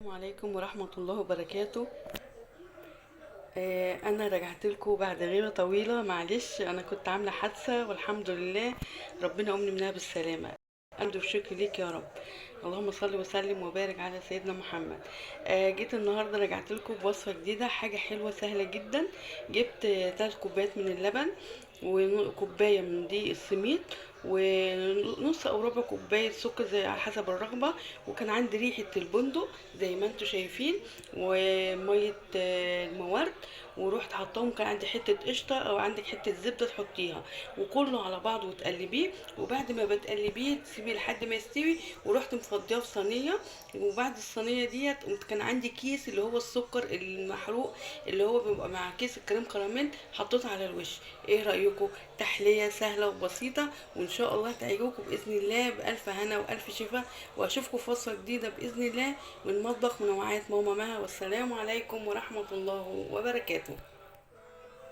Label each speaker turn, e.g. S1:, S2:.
S1: السلام عليكم ورحمة الله وبركاته. انا رجعت لكم بعد غيبة طويلة، معلش انا كنت عاملة حادثة والحمد لله ربنا قمني منها بالسلامة. الحمد والشكر ليك يا رب. اللهم صل وسلم وبارك على سيدنا محمد. جيت النهارده رجعت لكم بوصفة جديدة، حاجة حلوة سهلة جدا. جبت 3 كوبايات من اللبن، وكوباية من دقيق السميد، ونص او ربع كوباية سكر زي على حسب الرغبة. وكان عندي ريحة البندق زي ما انتوا شايفين، ومية المورد. ورحت حطاهم، كان عندي حتة قشطة او عندك حتة زبدة تحطيها، وكله على بعض وتقلبيه. وبعد ما بتقلبيه تسيبيه لحد ما يستوي، ورحت مفضيه في صينية. وبعد الصينية ديت كان عندي كيس اللي هو السكر المحروق، اللي هو بيبقى مع كيس الكريم كراميل، حطيته على الوش. ايه رأيكم؟ تحلية سهلة وبسيطة، وان شاء الله تعجبكم بإذن الله، بألف هنا وألف شفا. واشوفكم في وصفة جديدة بإذن الله من مطبخ منوعات ماما مها. والسلام عليكم ورحمة الله وبركاته.